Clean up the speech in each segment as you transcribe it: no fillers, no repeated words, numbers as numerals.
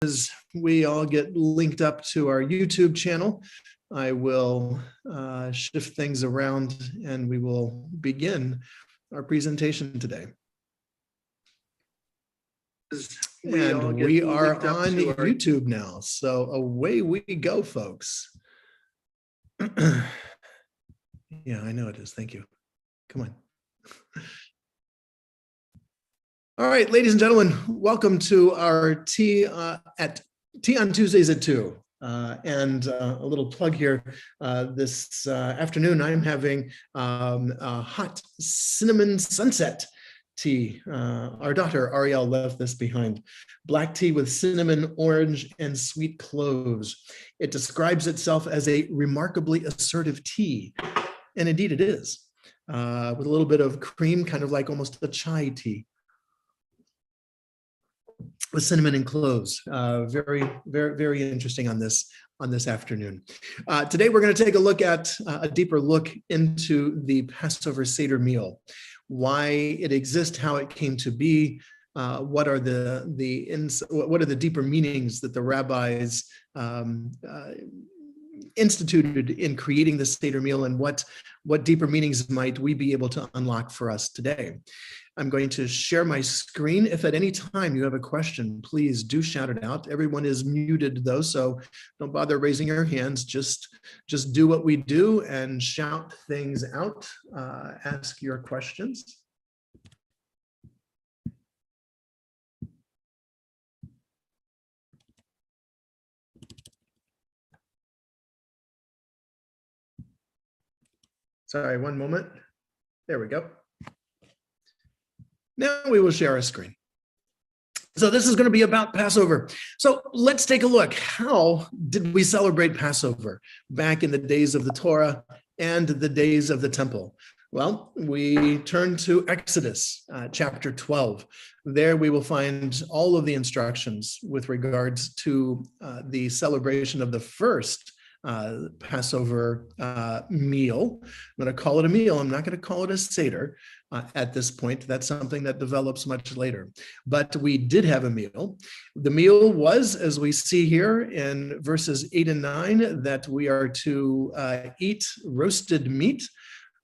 As we all get linked up to our YouTube channel, I will shift things around and we will begin our presentation today. And we are on YouTube now, so away we go, folks. Yeah, I know it is. Thank you. Come on. All right, ladies and gentlemen, welcome to our Tea on Tuesdays at 2. And a little plug here, this afternoon I'm having a hot cinnamon sunset tea. Our daughter Ariel left this behind. Black tea with cinnamon, orange, and sweet cloves. It describes itself as a remarkably assertive tea, and indeed it is, with a little bit of cream, kind of like almost a chai tea, with cinnamon and cloves. Very, very, very interesting on this afternoon. Today we're going to take a look at a deeper look into the Passover Seder meal, why it exists, how it came to be, what are the deeper meanings that the rabbis instituted in creating the Seder meal, and what deeper meanings might we be able to unlock for us today. I'm going to share my screen. If at any time you have a question, please do shout it out. Everyone is muted though, so don't bother raising your hands. Just do what we do and shout things out. Ask your questions. Sorry, one moment. There we go. Now we will share our screen. So this is going to be about Passover. So let's take a look. How did we celebrate Passover back in the days of the Torah and the days of the temple? Well, we turn to Exodus chapter 12. There we will find all of the instructions with regards to the celebration of the first Passover meal. I'm going to call it a meal. I'm not going to call it a Seder at this point. That's something that develops much later. But we did have a meal. The meal was, as we see here in verses 8 and 9, that we are to eat roasted meat.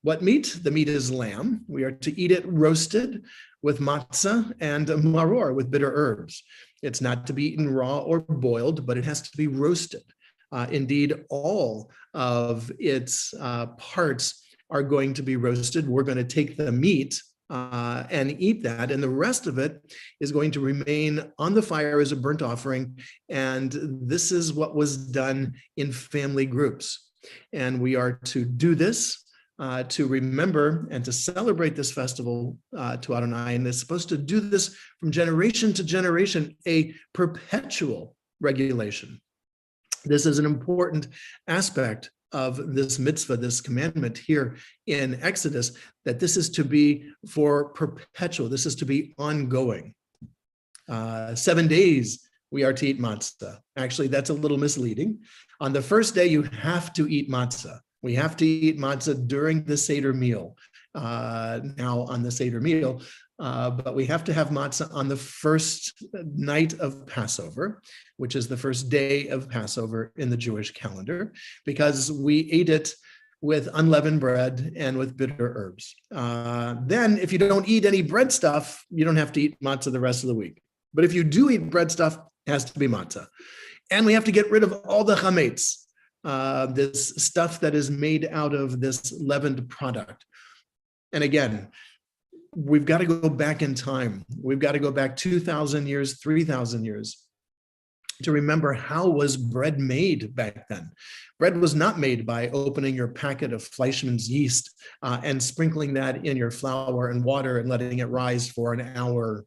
What meat? The meat is lamb. We are to eat it roasted with matzah and maror, with bitter herbs. It's not to be eaten raw or boiled, but it has to be roasted. Indeed, all of its parts are going to be roasted. We're going to take the meat and eat that, and the rest of it is going to remain on the fire as a burnt offering. And this is what was done in family groups. And we are to do this to remember and to celebrate this festival to Adonai. And it's supposed to do this from generation to generation, a perpetual regulation. This is an important aspect of this mitzvah, this commandment here in Exodus, that this is to be for perpetual. This is to be ongoing. 7 days we are to eat matzah. Actually, that's a little misleading. On the first day, you have to eat matzah. We have to eat matzah during the Seder meal. Now on the Seder meal, but we have to have matzah on the first night of Passover, which is the first day of Passover in the Jewish calendar, because we ate it with unleavened bread and with bitter herbs. Then if you don't eat any bread stuff, you don't have to eat matzah the rest of the week. But if you do eat bread stuff, it has to be matzah. And we have to get rid of all the humate, this stuff that is made out of this leavened product. And again, we've got to go back in time. We've got to go back 2,000 years, 3,000 years to remember how was bread made back then. Bread was not made by opening your packet of Fleischmann's yeast and sprinkling that in your flour and water and letting it rise for an hour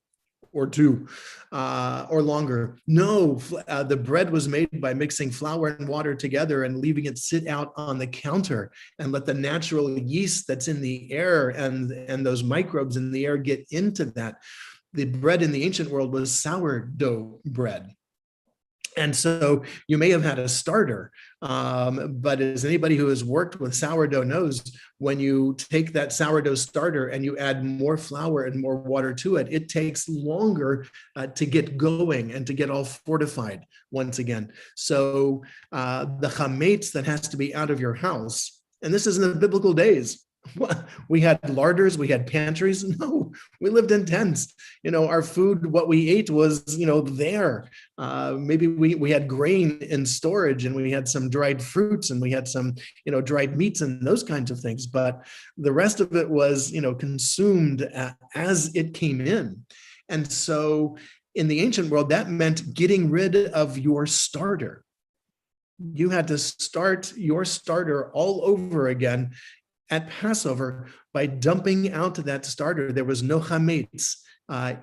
or two or longer. No, the bread was made by mixing flour and water together and leaving it sit out on the counter and let the natural yeast that's in the air and those microbes in the air get into that. The bread in the ancient world was sourdough bread. And so you may have had a starter, but as anybody who has worked with sourdough knows, when you take that sourdough starter and you add more flour and more water to it, it takes longer to get going and to get all fortified once again. So the humate that has to be out of your house, and this is in the biblical days. We had larders, we had pantries. No, we lived in tents. Our food, what we ate was, there. Maybe we had grain in storage, and we had some dried fruits, and we had some, dried meats and those kinds of things. But the rest of it was, consumed as it came in. And so in the ancient world, that meant getting rid of your starter. You had to start your starter all over again at Passover by dumping out that starter. There was no chametz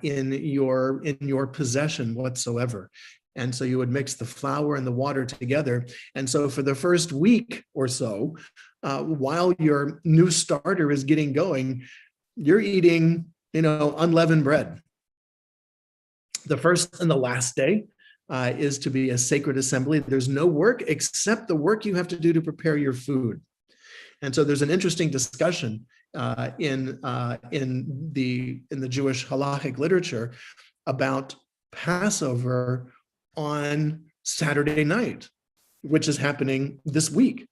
in your possession whatsoever. And so you would mix the flour and the water together. And so for the first week or so, while your new starter is getting going, you're eating, unleavened bread. The first and the last day is to be a sacred assembly. There's no work except the work you have to do to prepare your food. And so there's an interesting discussion in the Jewish halachic literature about Passover on Saturday night, which is happening this week.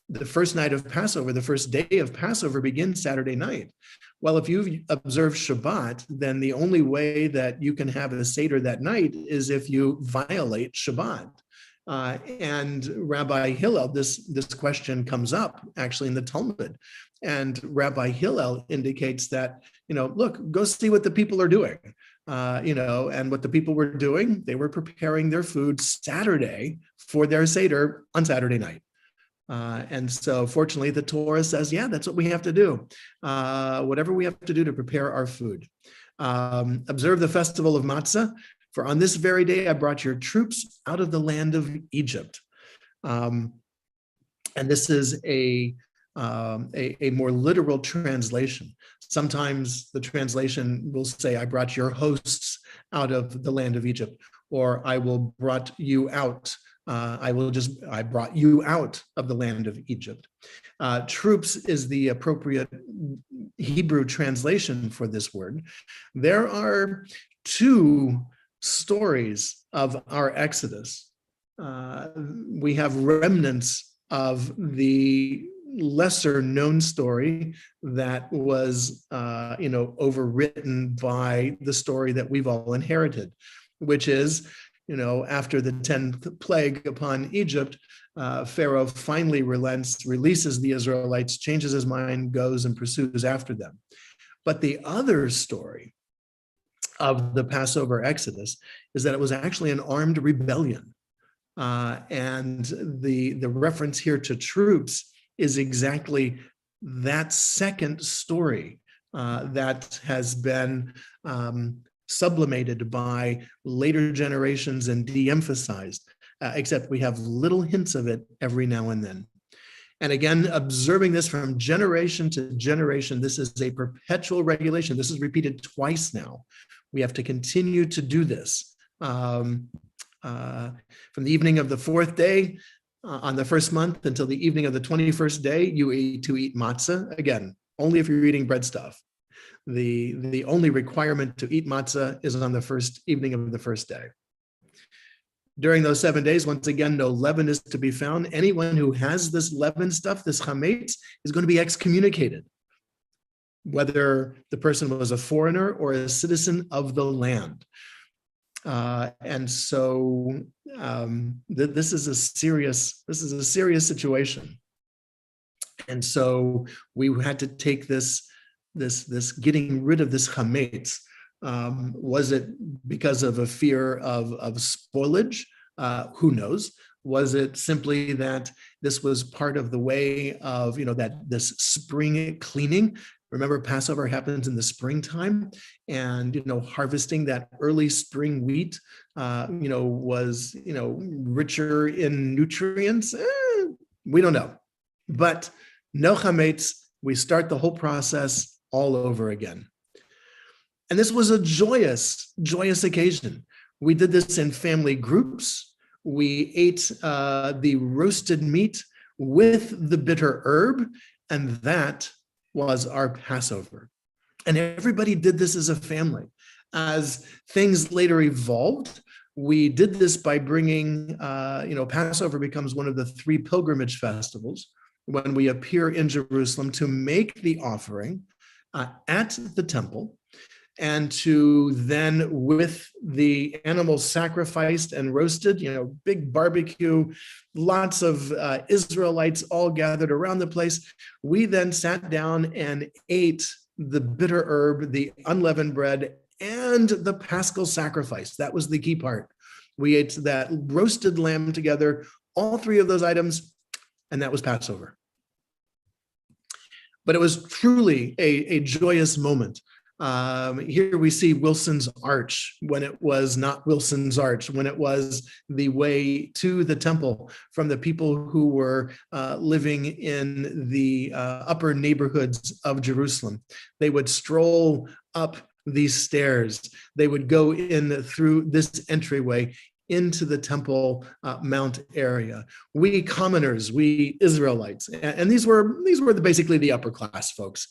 The first night of Passover, the first day of Passover begins Saturday night. Well, if you've observed Shabbat, then the only way that you can have a Seder that night is if you violate Shabbat. And Rabbi Hillel, this question comes up actually in the Talmud, and Rabbi Hillel indicates that, look, go see what the people are doing, and what the people were doing, they were preparing their food Saturday for their Seder on Saturday night. And so fortunately, the Torah says, yeah, that's what we have to do. Whatever we have to do to prepare our food. Observe the festival of matzah. For on this very day, I brought your troops out of the land of Egypt. And this is a more literal translation. Sometimes the translation will say, I brought your hosts out of the land of Egypt, or I will brought you out. I brought you out of the land of Egypt. Troops is the appropriate Hebrew translation for this word. There are two stories of our Exodus. We have remnants of the lesser known story that was, overwritten by the story that we've all inherited, which is, after the 10th plague upon Egypt, Pharaoh finally relents, releases the Israelites, changes his mind, goes and pursues after them. But the other story of the Passover Exodus is that it was actually an armed rebellion. And the reference here to troops is exactly that second story that has been sublimated by later generations and de-emphasized, except we have little hints of it every now and then. And again, observing this from generation to generation, this is a perpetual regulation. This is repeated twice now. We have to continue to do this. From the evening of the fourth day on the first month until the evening of the 21st day, you eat matzah. Again, only if you're eating bread stuff. The only requirement to eat matzah is on the first evening of the first day. During those 7 days, once again, no leaven is to be found. Anyone who has this leaven stuff, this chametz, is going to be excommunicated, whether the person was a foreigner or a citizen of the land. And so this is a serious situation. And so we had to take this getting rid of this chametz. Was it because of a fear of spoilage? Who knows? Was it simply that this was part of the way of, that this spring cleaning? Remember, Passover happens in the springtime, and, harvesting that early spring wheat, was, richer in nutrients. We don't know, but no chametz. We start the whole process all over again. And this was a joyous occasion. We did this in family groups. We ate the roasted meat with the bitter herb, and that was our Passover. And everybody did this as a family. As things later evolved, we did this by bringing, Passover becomes one of the 3 pilgrimage festivals when we appear in Jerusalem to make the offering at the temple, and to then, with the animals sacrificed and roasted, big barbecue, lots of Israelites all gathered around the place. We then sat down and ate the bitter herb, the unleavened bread, and the paschal sacrifice. That was the key part. We ate that roasted lamb together, all 3 of those items, and that was Passover. But it was truly a joyous moment. Here we see Wilson's Arch when it was not Wilson's Arch, when it was the way to the temple from the people who were living in the upper neighborhoods of Jerusalem. They would stroll up these stairs. They would go in through this entryway into the Temple Mount area. We commoners, we Israelites, and these were basically the upper class folks.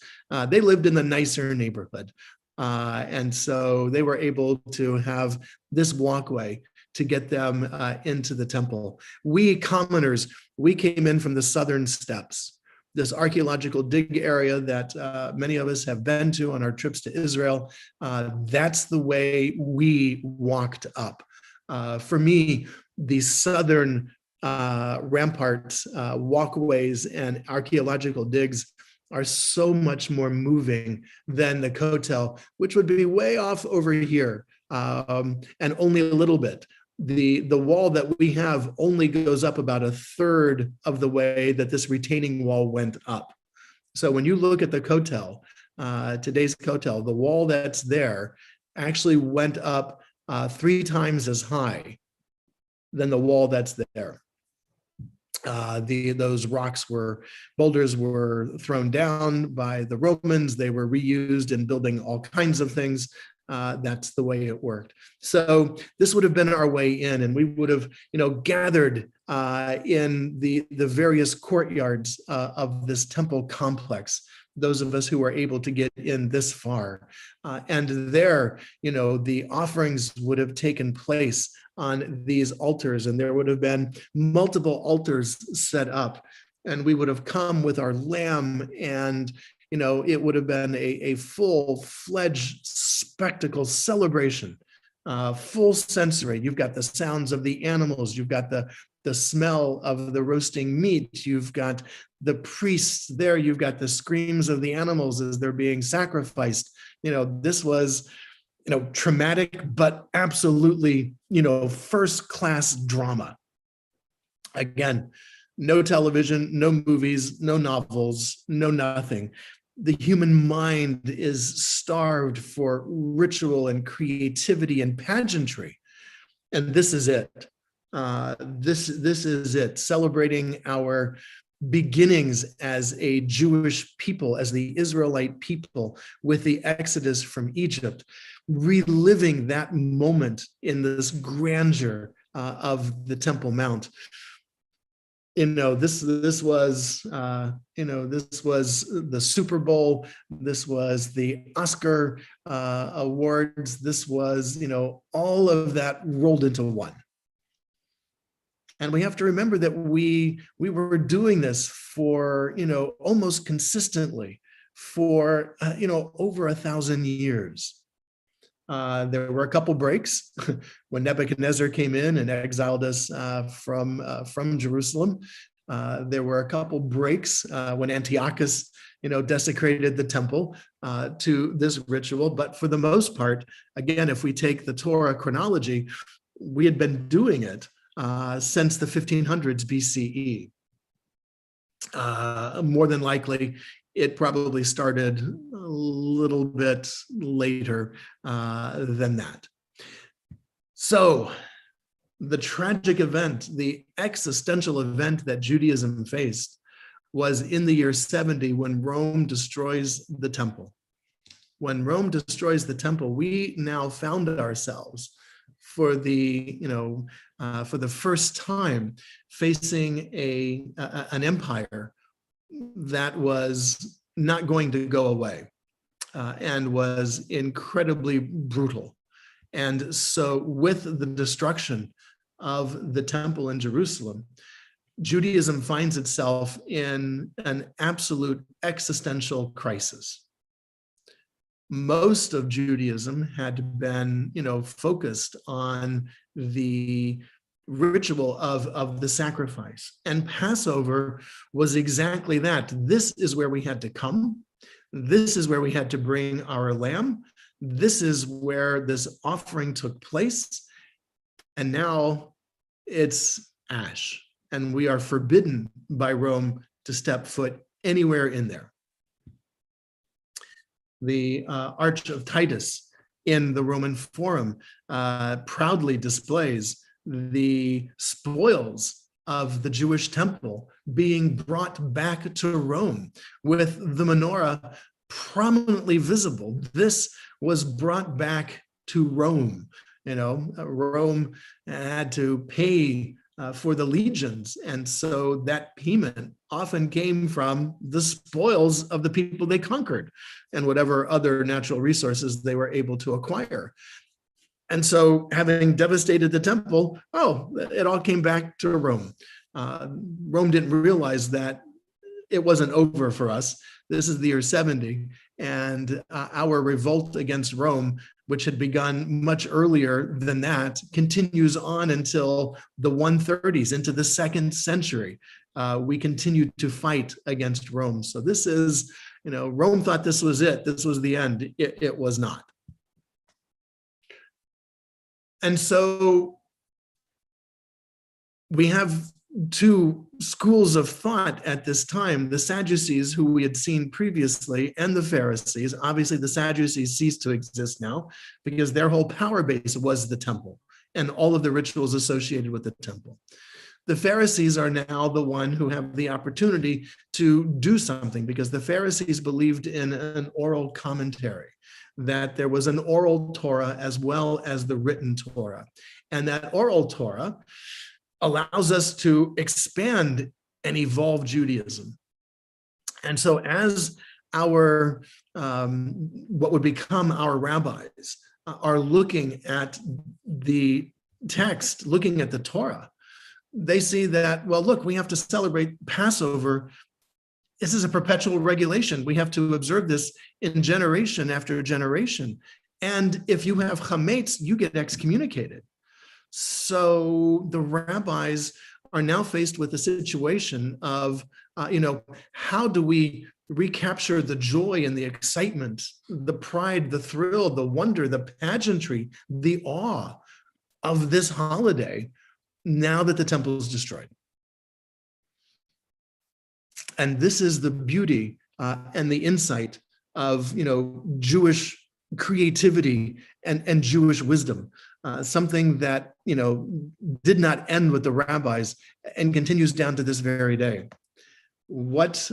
They lived in the nicer neighborhood, and so they were able to have this walkway to get them into the temple. We commoners, we came in from the southern steps, this archaeological dig area that many of us have been to on our trips to Israel. That's the way we walked up. For me, the southern ramparts, walkways, and archaeological digs are so much more moving than the Kotel, which would be way off over here, and only a little bit. The wall that we have only goes up about 1/3 of the way that this retaining wall went up. So when you look at the Kotel, today's Kotel, the wall that's there actually went up 3 times as high than the wall that's there. Those boulders were thrown down by the Romans. They were reused in building all kinds of things. That's the way it worked. So this would have been our way in, and we would have, gathered in the various courtyards of this temple complex. Those of us who were able to get in this far. And there, the offerings would have taken place on these altars, and there would have been multiple altars set up. And we would have come with our lamb, and it would have been a full-fledged spectacle celebration, full sensory. You've got the sounds of the animals, you've got the smell of the roasting meat, you've got the priests there, you've got the screams of the animals as they're being sacrificed. This was, traumatic, but absolutely, first-class drama. Again, no television, no movies, no novels, no nothing. The human mind is starved for ritual and creativity and pageantry. And this is it. This is it, celebrating our beginnings as a Jewish people, as the Israelite people, with the Exodus from Egypt, reliving that moment in this grandeur of the Temple Mount. This was the Super Bowl. This was the Oscar awards. This was, all of that rolled into one. And we have to remember that we were doing this for, almost consistently for, over 1,000 years. There were a couple breaks when Nebuchadnezzar came in and exiled us from Jerusalem. There were a couple breaks when Antiochus, desecrated the temple to this ritual. But for the most part, again, if we take the Torah chronology, we had been doing it since the 1500s BCE. More than likely, it probably started a little bit later than that. So the tragic event, the existential event that Judaism faced was in the year 70 when Rome destroys the temple. When Rome destroys the temple, we now found ourselves for the, for the first time facing an empire that was not going to go away and was incredibly brutal. And so with the destruction of the temple in Jerusalem, Judaism finds itself in an absolute existential crisis. Most of Judaism had been, focused on the ritual of the sacrifice. And Passover was exactly that. This is where we had to come. This is where we had to bring our lamb. This is where this offering took place. And now it's ash. And we are forbidden by Rome to step foot anywhere in there. The Arch of Titus in the Roman Forum proudly displays the spoils of the Jewish temple being brought back to Rome with the menorah prominently visible. This was brought back to Rome. Rome had to pay for the legions. And so that payment often came from the spoils of the people they conquered and whatever other natural resources they were able to acquire. And so having devastated the temple, it all came back to Rome. Rome didn't realize that it wasn't over for us. This is the year 70, and our revolt against Rome, which had begun much earlier than that, continues on until the 130s, into the second century. We continued to fight against Rome. So this is, Rome thought this was it. This was the end. It was not. And so we have two schools of thought at this time, the Sadducees, who we had seen previously, and the Pharisees. Obviously, the Sadducees ceased to exist now because their whole power base was the temple and all of the rituals associated with the temple. The Pharisees are now the one who have the opportunity to do something, because the Pharisees believed in an oral commentary, that there was an oral Torah as well as the written Torah. And that oral Torah allows us to expand and evolve Judaism. And so as our, what would become our rabbis are looking at the text, looking at the Torah, they see that, well, look, we have to celebrate Passover. This is a perpetual regulation. We have to observe this in generation after generation. And if you have humate, you get excommunicated. So the rabbis are now faced with a situation of, how do we recapture the joy and the excitement, the pride, the thrill, the wonder, the pageantry, the awe of this holiday now that the temple is destroyed? And this is the beauty and the insight of, Jewish creativity and Jewish wisdom. Something that, did not end with the rabbis and continues down to this very day. What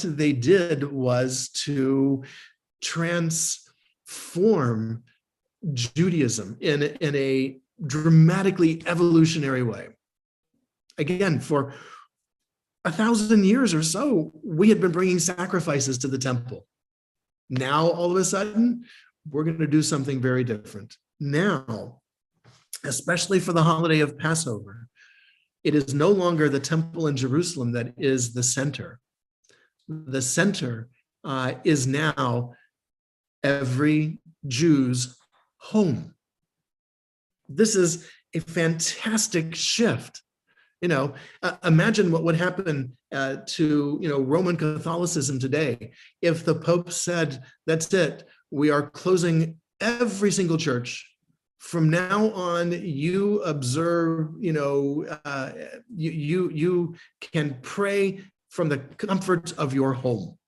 they did was to transform Judaism in a dramatically evolutionary way. Again, for 1,000 years or so, we had been bringing sacrifices to the temple. Now, all of a sudden, we're going to do something very different. Now, especially for the holiday of Passover, it is no longer the temple in Jerusalem that is the center. The center is now every Jew's home. This is a fantastic shift. Imagine what would happen to, Roman Catholicism today if the Pope said, that's it, we are closing every single church. From now on, you observe, you can pray from the comfort of your home.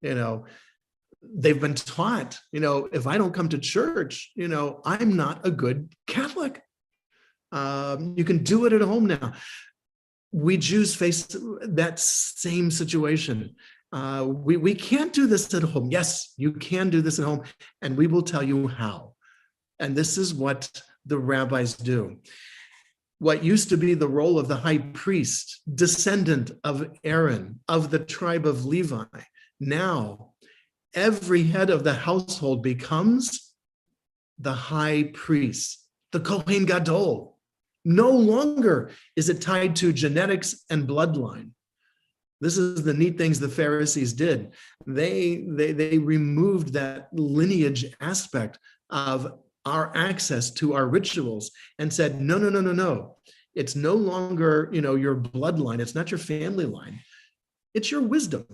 They've been taught, if I don't come to church, I'm not a good Catholic. You can do it at home now. We Jews face that same situation. We can't do this at home. Yes, you can do this at home, and we will tell you how. And this is what the rabbis do. What used to be the role of the high priest, descendant of Aaron, of the tribe of Levi, now every head of the household becomes the high priest, the Kohen Gadol. No longer is it tied to genetics and bloodline. This is the neat things the Pharisees did. They removed that lineage aspect of our access to our rituals and said, no, no, no, no, no. It's no longer, your bloodline. It's not your family line. It's your wisdom.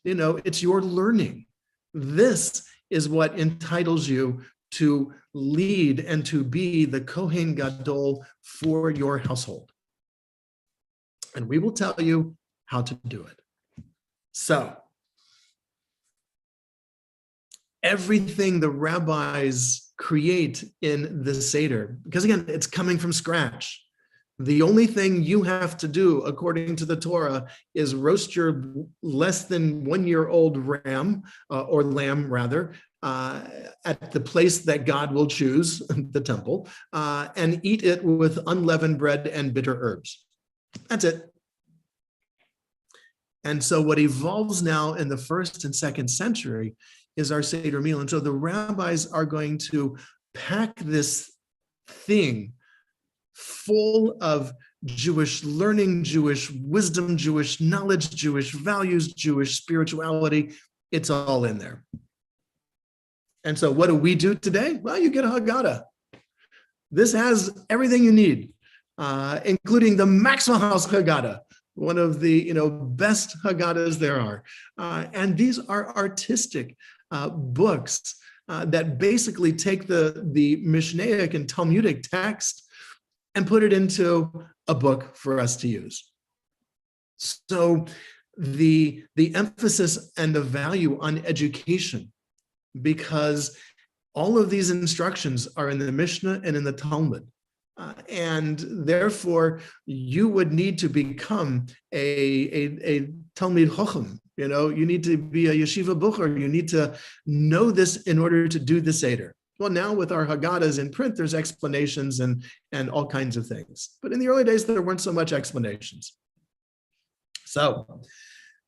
It's your learning. This is what entitles you to lead and to be the Kohen Gadol for your household. And we will tell you how to do it. So, everything the rabbis create in the Seder, because again, it's coming from scratch. The only thing you have to do, according to the Torah, is roast your less than 1 year old ram, or lamb rather, at the place that God will choose, the temple, and eat it with unleavened bread and bitter herbs. That's it. And so what evolves now in the 1st and 2nd century is our Seder meal. And so the rabbis are going to pack this thing full of Jewish learning, Jewish wisdom, Jewish knowledge, Jewish values, Jewish spirituality. It's all in there. And so what do we do today? Well, you get a Haggadah. This has everything you need, including the Maxwell House Haggadah, one of the best Haggadahs there are. And these are artistic books that basically take the Mishnaic and Talmudic text and put it into a book for us to use. So the emphasis and the value on education, because all of these instructions are in the Mishnah and in the Talmud. And therefore, you would need to become a Talmid Chacham. You need to be a yeshiva bucher. You need to know this in order to do the Seder. Well, now with our Haggadahs in print, there's explanations and all kinds of things. But in the early days, there weren't so much explanations. So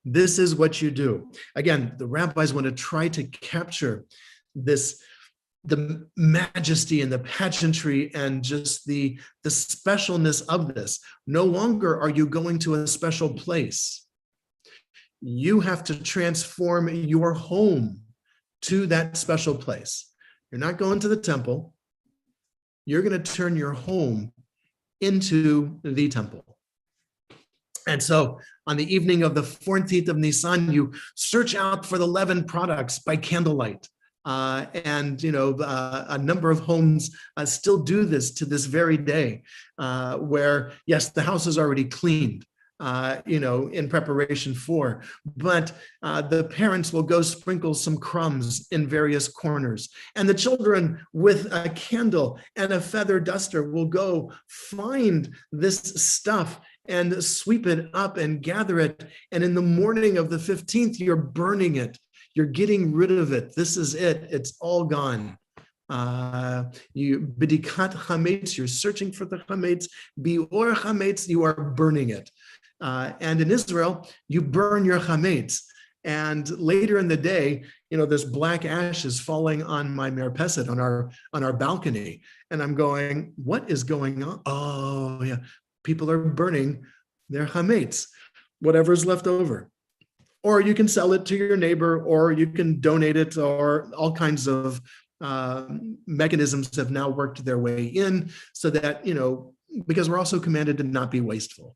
this is what you do. Again, the rabbis want to try to capture the majesty and the pageantry and just the specialness of this. No longer are you going to a special place. You have to transform your home to that special place. You're not going to the temple. You're going to turn your home into the temple. And so on the evening of the 14th of Nisan, you search out for the leavened products by candlelight. A number of homes still do this to this very day, where, yes, the house is already cleaned, in preparation for, but the parents will go sprinkle some crumbs in various corners, and the children with a candle and a feather duster will go find this stuff and sweep it up and gather it. And in the morning of the 15th, you're burning it. You're getting rid of it. This is it. It's all gone. You bidikat hametz, you're searching for the hametz. Bior hametz, you are burning it. And in Israel, you burn your hametz. And later in the day, there's black ashes falling on my merpeset, on our balcony. And I'm going, what is going on? Oh, yeah. People are burning their hametz, whatever's left over. Or you can sell it to your neighbor, or you can donate it, or all kinds of mechanisms have now worked their way in so that, because we're also commanded to not be wasteful.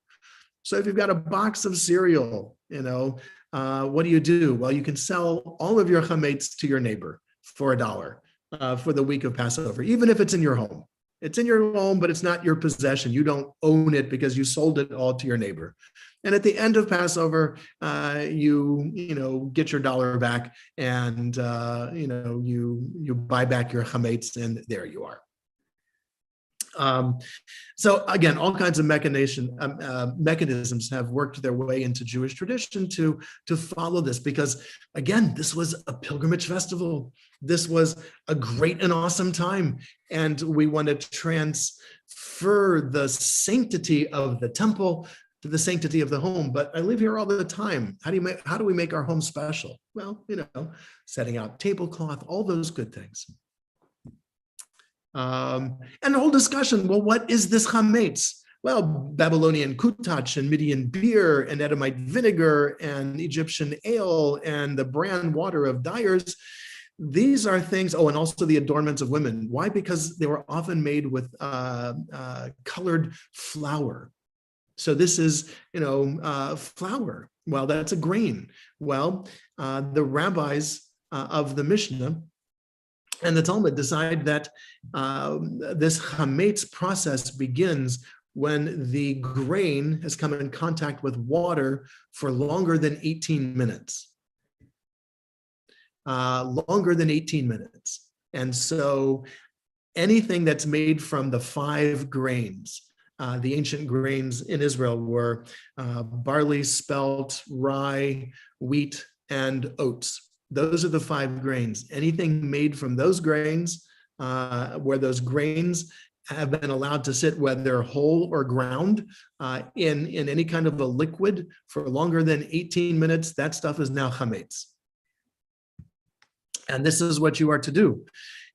So if you've got a box of cereal, what do? Well, you can sell all of your chametz to your neighbor for $1 for the week of Passover, even if it's in your home. It's in your home, but it's not your possession. You don't own it because you sold it all to your neighbor. And at the end of Passover, you get your $1 back, and you buy back your chametz, and there you are. Um, so again, all kinds of mechanisms have worked their way into Jewish tradition to follow this, because again, this was a pilgrimage festival. This was a great and awesome time, and we want to transfer the sanctity of the temple to the sanctity of the home. But I live here all the time. How do we make our home special? Well, setting out tablecloth, all those good things. And the whole discussion, well, what is this humate? Well, Babylonian kutach and Midian beer and Edomite vinegar and Egyptian ale and the bran water of dyers. These are things, and also the adornments of women. Why? Because they were often made with colored flour. So this is, flour. Well, that's a grain. Well, the rabbis of the Mishnah and the Talmud decide that this humate process begins when the grain has come in contact with water for longer than 18 minutes. Longer than 18 minutes. And so anything that's made from the 5 grains, the ancient grains in Israel were barley, spelt, rye, wheat, and oats. Those are the 5 grains. Anything made from those grains, where those grains have been allowed to sit, whether whole or ground, in any kind of a liquid for longer than 18 minutes, that stuff is now chametz. And this is what you are to do.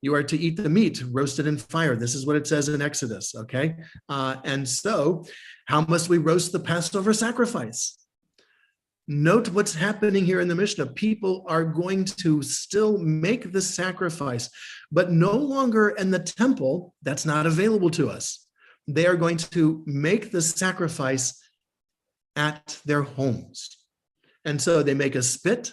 You are to eat the meat roasted in fire. This is what it says in Exodus, okay? And so how must we roast the Passover sacrifice? Note what's happening here in the Mishnah. People are going to still make the sacrifice, but no longer in the temple. That's not available to us. They are going to make the sacrifice at their homes. And so they make a spit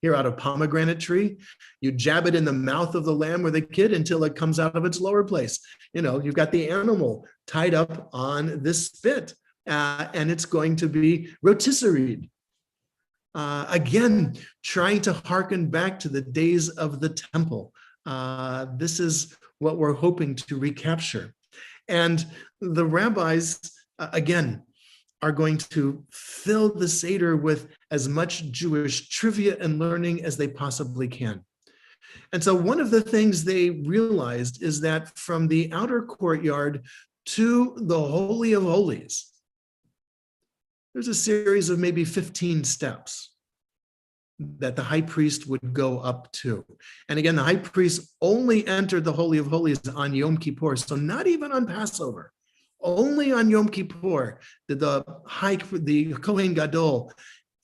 here out of pomegranate tree. You jab it in the mouth of the lamb or the kid until it comes out of its lower place. You've got the animal tied up on this spit, and it's going to be rotisseried. Again, trying to hearken back to the days of the temple. This is what we're hoping to recapture. And the rabbis, again, are going to fill the Seder with as much Jewish trivia and learning as they possibly can. And so one of the things they realized is that from the outer courtyard to the Holy of Holies, there's a series of maybe 15 steps that the high priest would go up to. And again, the high priest only entered the Holy of Holies on Yom Kippur, so not even on Passover. Only on Yom Kippur did the Kohen Gadol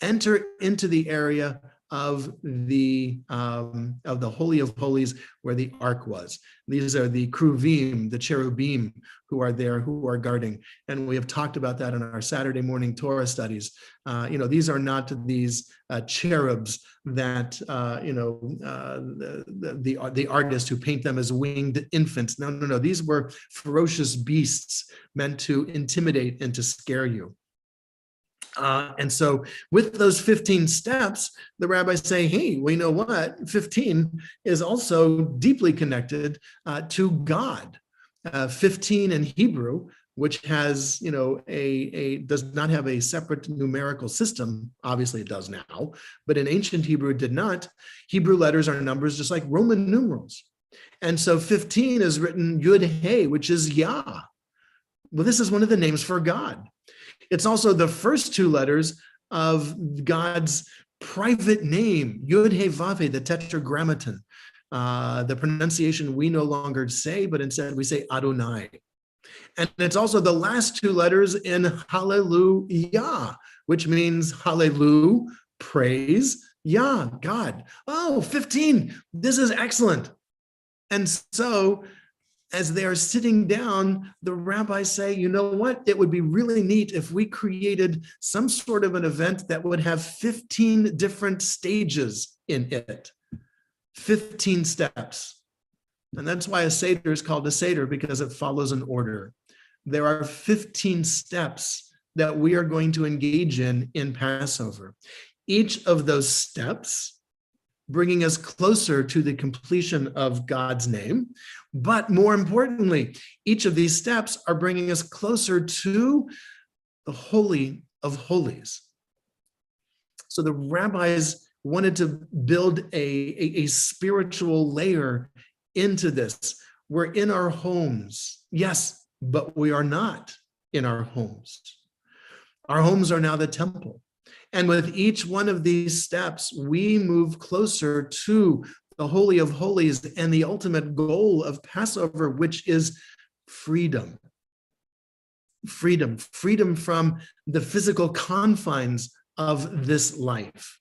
enter into the area of the Holy of Holies where the ark was. These are the kruvim, the cherubim, who are there, who are guarding. And we have talked about that in our Saturday morning Torah studies. These are not these cherubs that, the artists who paint them as winged infants. No. These were ferocious beasts meant to intimidate and to scare you. And so with those 15 steps, the rabbis say, hey, well, you know what? 15 is also deeply connected to God. 15 in Hebrew, which has, does not have a separate numerical system. Obviously it does now, but in ancient Hebrew, it did not. Hebrew letters are numbers just like Roman numerals. And so 15 is written Yud He, which is Yah. Well, this is one of the names for God. It's also the first 2 letters of God's private name, Yud He Vav He, the Tetragrammaton. The pronunciation we no longer say, but instead we say Adonai. And it's also the last 2 letters in Hallelujah, which means Hallelujah, praise, Yah, God. Oh, 15, this is excellent. And so as they are sitting down, the rabbis say, you know what? It would be really neat if we created some sort of an event that would have 15 different stages in it. 15 steps. And that's why a Seder is called a Seder, because it follows an order. There are 15 steps that we are going to engage in Passover. Each of those steps bringing us closer to the completion of God's name. But more importantly, each of these steps are bringing us closer to the Holy of Holies. So the rabbis wanted to build a spiritual layer into this. We're in our homes, yes, but we are not in our homes. Our homes are now the temple. And with each one of these steps, we move closer to the Holy of Holies and the ultimate goal of Passover, which is freedom. Freedom from the physical confines of this life.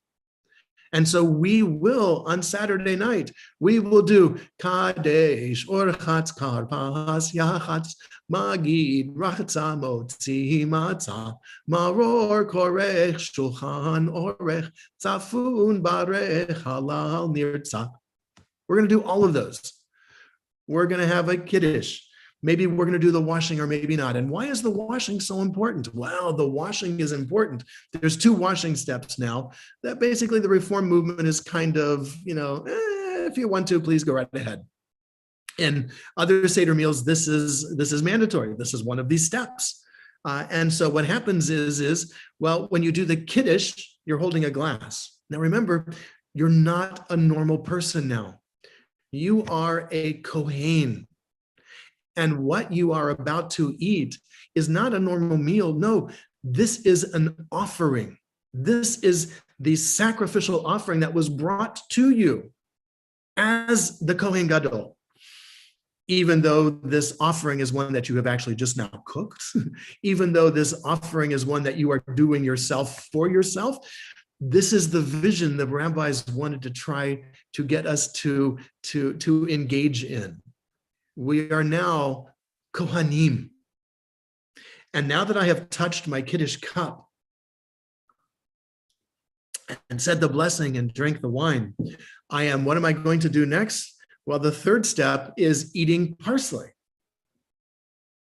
And so we will, on Saturday night, we will do Kadesh, Orchatz, Karpas, Yachatz, Magid, Rachatza, Motzi, Matzah, Maror, Korech, Shulchan, Orech, Tzafun, Barech, Halal, Nirtzah. We're going to do all of those. We're going to have a Kiddush. Maybe we're going to do the washing or maybe not. And why is the washing so important? Well, the washing is important. There's 2 washing steps now that basically the Reform movement is kind of, if you want to, please go right ahead. In other Seder meals, this is mandatory. This is one of these steps. And so what happens is, well, when you do the Kiddush, you're holding a glass. Now remember, you're not a normal person now. You are a Kohen. And what you are about to eat is not a normal meal. No, this is an offering. This is the sacrificial offering that was brought to you as the Kohen Gadol. Even though this offering is one that you have actually just now cooked, even though this offering is one that you are doing yourself for yourself, this is the vision the rabbis wanted to try to get us to engage in. We are now Kohanim. And now that I have touched my Kiddush cup and said the blessing and drank the wine, what am I going to do next? Well, the 3rd step is eating parsley.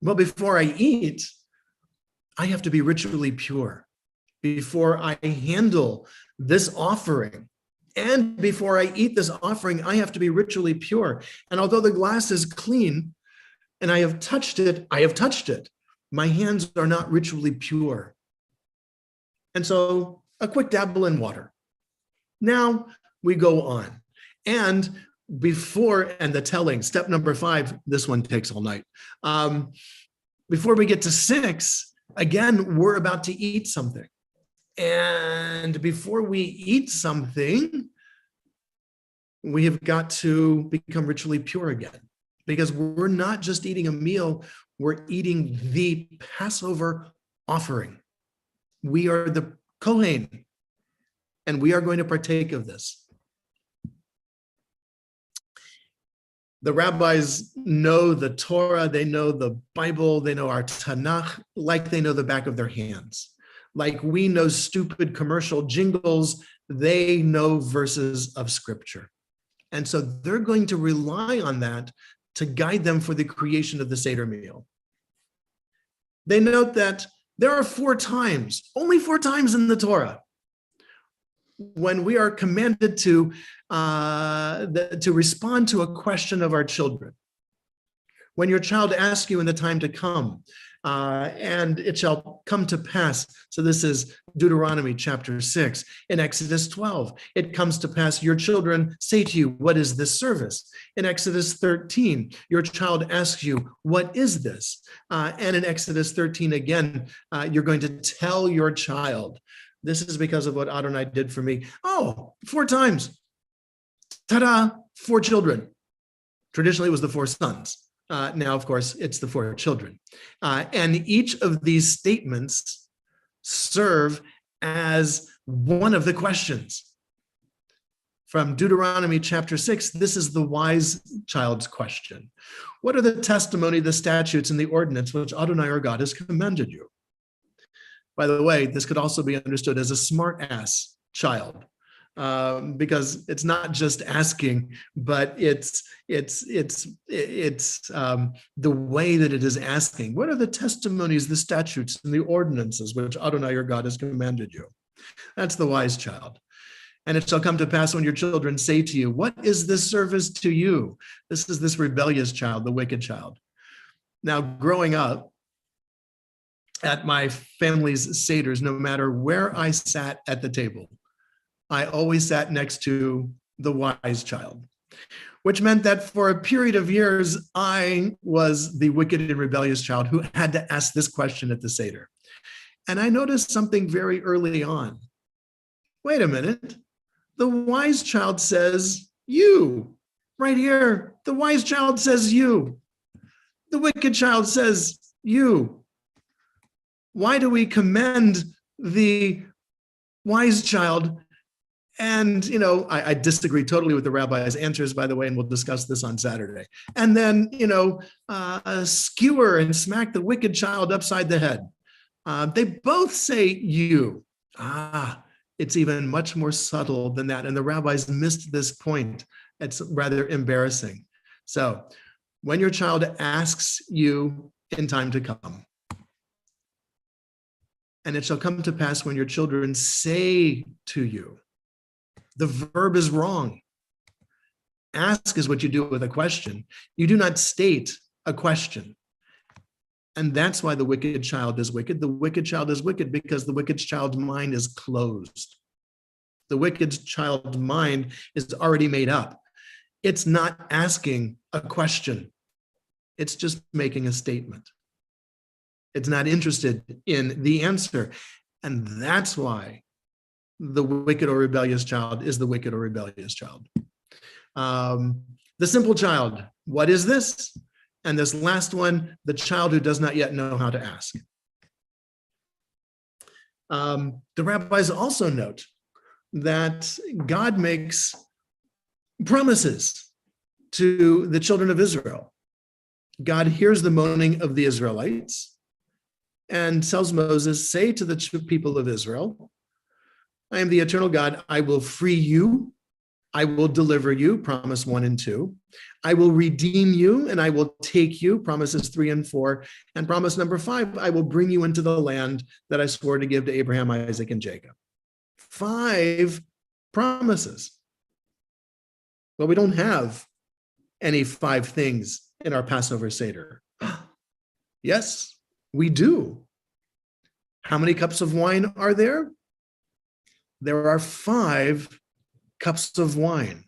Well, before I eat, I have to be ritually pure. Before I handle this offering, and before I eat this offering, I have to be ritually pure. And although the glass is clean and I have touched it. My hands are not ritually pure. And so a quick dabble in water. Now we go on. And the telling, step number 5, this one takes all night. Before we get to 6, again, we're about to eat something. And before we eat something, we have got to become ritually pure again, because we're not just eating a meal, we're eating the Passover offering. We are the Kohen, and we are going to partake of this. The rabbis know the Torah, they know the Bible, they know our Tanakh, like they know the back of their hands. Like we know stupid commercial jingles, they know verses of scripture. And so they're going to rely on that to guide them for the creation of the Seder meal. They note that there are 4 times, only 4 times in the Torah, when we are commanded to respond to a question of our children. When your child asks you in the time to come, and it shall come to pass. So this is Deuteronomy chapter 6. In Exodus 12, it comes to pass, your children say to you, what is this service? In Exodus 13, your child asks you, what is this? And in Exodus 13 again, you're going to tell your child, this is because of what Adonai did for me. Oh, 4 times. Ta-da, 4 children. Traditionally, it was the 4 sons. Now, of course, it's the 4 children. And each of these statements serve as one of the questions. From Deuteronomy chapter 6, this is the wise child's question. What are the testimony, the statutes, and the ordinance which Adonai our God has commanded you? By the way, this could also be understood as a smart ass child. Because it's not just asking, but it's the way that it is asking. What are the testimonies, the statutes, and the ordinances which Adonai your God has commanded you? That's the wise child. And it shall come to pass when your children say to you, what is this service to you? This is this rebellious child, the wicked child. Now, growing up at my family's seders, no matter where I sat at the table, I always sat next to the wise child, which meant that for a period of years, I was the wicked and rebellious child who had to ask this question at the Seder. And I noticed something very early on. Wait a minute. The wise child says, you. Right here, the wise child says, you. The wicked child says, you. Why do we commend the wise child? And, I disagree totally with the rabbi's answers, by the way, and we'll discuss this on Saturday. And then, skewer and smack the wicked child upside the head. They both say you. It's even much more subtle than that. And the rabbis missed this point. It's rather embarrassing. So when your child asks you in time to come, and it shall come to pass when your children say to you, the verb is wrong. Ask is what you do with a question. You do not state a question. And that's why the wicked child is wicked. The wicked child is wicked because the wicked child's mind is closed. The wicked child's mind is already made up. It's not asking a question. It's just making a statement. It's not interested in the answer. And that's why the wicked or rebellious child is the wicked or rebellious child. The simple child, what is this? And this last one, the child who does not yet know how to ask. The rabbis also note that God makes promises to the children of Israel. God hears the moaning of the Israelites and tells Moses, say to the people of Israel, I am the eternal God. I will free you. I will deliver you, promise 1 and 2. I will redeem you and I will take you, promises 3 and 4. And promise number 5, I will bring you into the land that I swore to give to Abraham, Isaac, and Jacob. 5 promises. Well, we don't have any 5 things in our Passover Seder. Yes, we do. How many cups of wine are there? There are 5 cups of wine,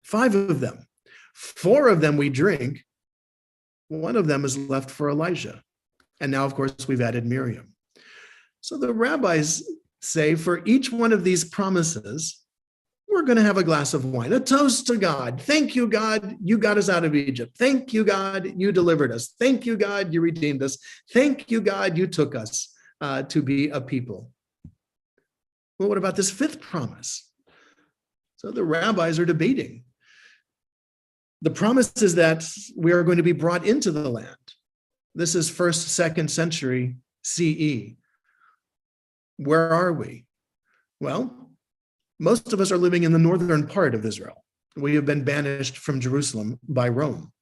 5 of them. 4 of them we drink. 1 of them is left for Elijah. And now, of course, we've added Miriam. So the rabbis say for each one of these promises, we're going to have a glass of wine, a toast to God. Thank you, God, you got us out of Egypt. Thank you, God, you delivered us. Thank you, God, you redeemed us. Thank you, God, you took us to be a people. Well, what about this 5th promise? So the rabbis are debating. The promise is that we are going to be brought into the land. This is 1st, 2nd century CE. Where are we? Well, most of us are living in the northern part of Israel. We have been banished from Jerusalem by Rome.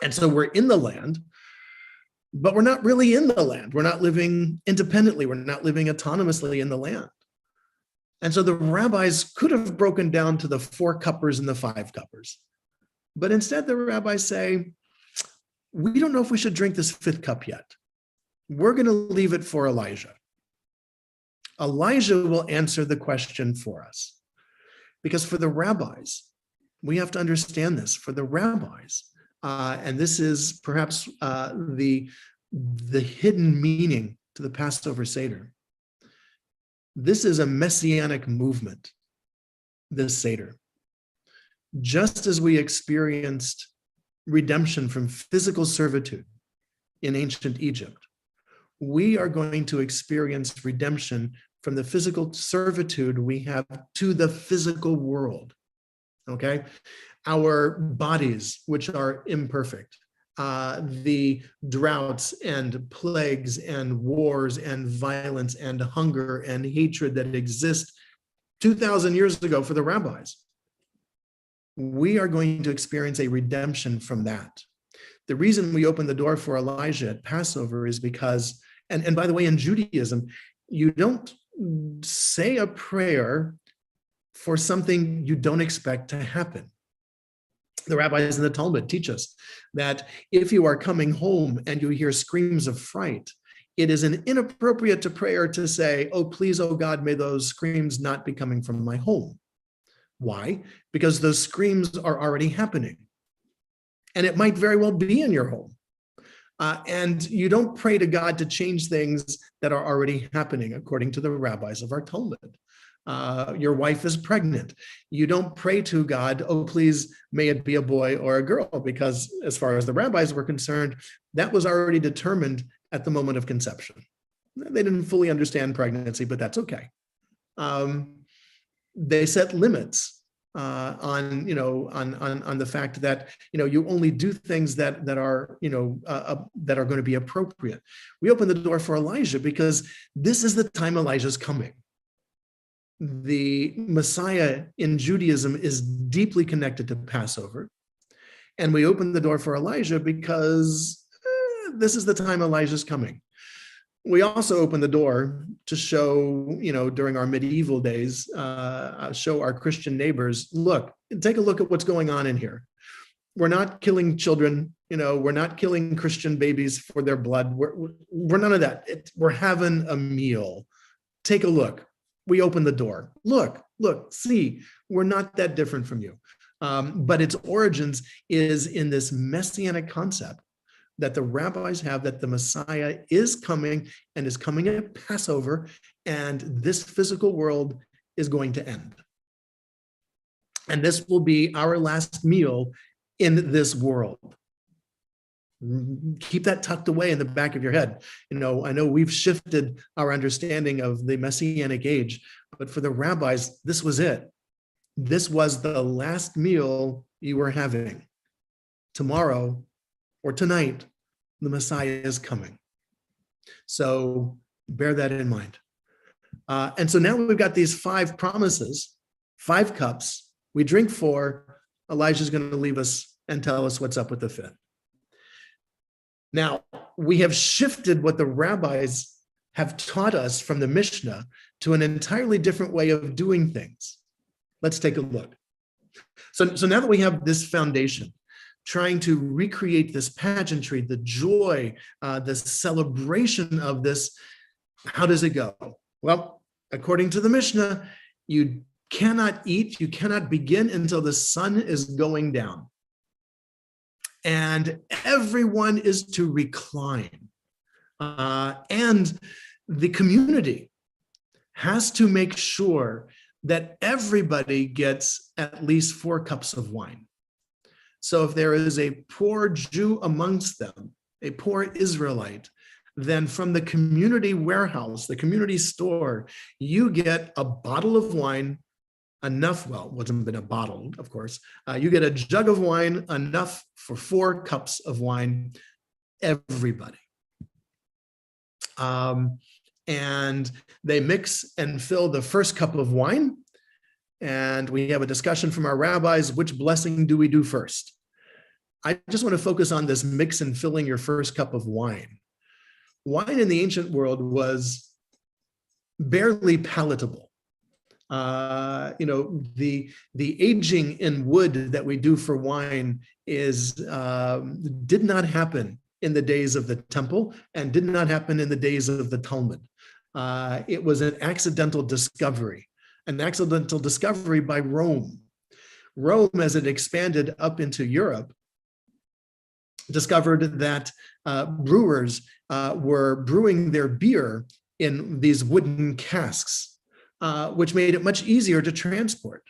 And so we're in the land, but we're not really in the land. We're not living independently. We're not living autonomously in the land. And so the rabbis could have broken down to the 4 cuppers and the 5 cuppers. But instead, the rabbis say, we don't know if we should drink this 5th cup yet. We're going to leave it for Elijah. Elijah will answer the question for us. Because for the rabbis, we have to understand this. For the rabbis, and this is perhaps the hidden meaning to the Passover Seder. This is a messianic movement, this Seder. Just as we experienced redemption from physical servitude in ancient Egypt, we are going to experience redemption from the physical servitude we have to the physical world, okay? Our bodies, which are imperfect, the droughts and plagues and wars and violence and hunger and hatred that exist 2,000 years ago for the rabbis. We are going to experience a redemption from that. The reason we open the door for Elijah at Passover is because, and by the way, in Judaism, you don't say a prayer for something you don't expect to happen. The rabbis in the Talmud teach us that if you are coming home and you hear screams of fright, it is an inappropriate to prayer to say, oh, please, oh God, may those screams not be coming from my home. Why? Because those screams are already happening. And it might very well be in your home. And you don't pray to God to change things that are already happening, according to the rabbis of our Talmud. Your wife is pregnant. You don't pray to God, oh, please, may it be a boy or a girl, because as far as the rabbis were concerned, that was already determined at the moment of conception. They didn't fully understand pregnancy, but that's okay. They set limits on the fact that you only do things that are going to be appropriate. We open the door for Elijah because this is the time Elijah's coming. The Messiah in Judaism is deeply connected to Passover, and we open the door for Elijah because this is the time Elijah's coming. We also open the door to show, during our medieval days, show our Christian neighbors, look, take a look at what's going on in here. We're not killing children, we're not killing Christian babies for their blood. We're none of that. We're having a meal. Take a look. We open the door. Look, see, we're not that different from you. But its origins is in this messianic concept that the rabbis have, that the Messiah is coming and is coming at Passover, and this physical world is going to end. And this will be our last meal in this world. Keep that tucked away in the back of your head. I know we've shifted our understanding of the Messianic age, but for the rabbis, this was it. This was the last meal you were having. Tomorrow or tonight, the Messiah is coming. So bear that in mind. And so now we've got these 5 promises, 5 cups. We drink 4. Elijah's going to leave us and tell us what's up with the 5th. Now, we have shifted what the rabbis have taught us from the Mishnah to an entirely different way of doing things. Let's take a look. So now that we have this foundation, trying to recreate this pageantry, the joy, the celebration of this, how does it go? Well, according to the Mishnah, you cannot eat, you cannot begin until the sun is going down. And everyone is to recline. And the community has to make sure that everybody gets at least 4 cups of wine. So if there is a poor Jew amongst them, a poor Israelite, then from the community warehouse, the community store, you get a bottle of wine, enough, well, it wasn't been a bottle, of course. You get a jug of wine, enough for 4 cups of wine, everybody. And they mix and fill the first cup of wine. And we have a discussion from our rabbis, which blessing do we do first? I just want to focus on this mix and filling your first cup of wine. Wine in the ancient world was barely palatable. The aging in wood that we do for wine did not happen in the days of the temple and did not happen in the days of the Talmud. It was an accidental discovery by Rome. Rome, as it expanded up into Europe, discovered that brewers were brewing their beer in these wooden casks, which made it much easier to transport.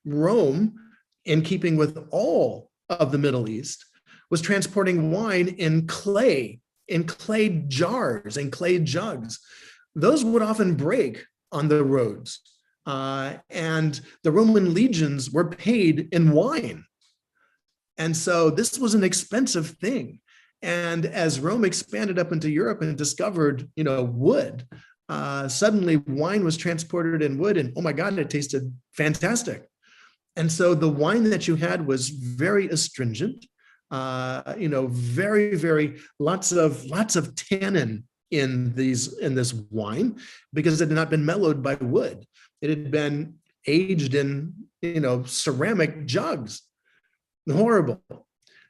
Rome, in keeping with all of the Middle East, was transporting wine in clay jars, in clay jugs. Those would often break on the roads, and the Roman legions were paid in wine. And so this was an expensive thing. And as Rome expanded up into Europe and discovered, wood, suddenly wine was transported in wood, and oh my God, it tasted fantastic. And so the wine that you had was very astringent, very, very lots of tannin in this wine, because it had not been mellowed by wood. It had been aged in, ceramic jugs. Horrible.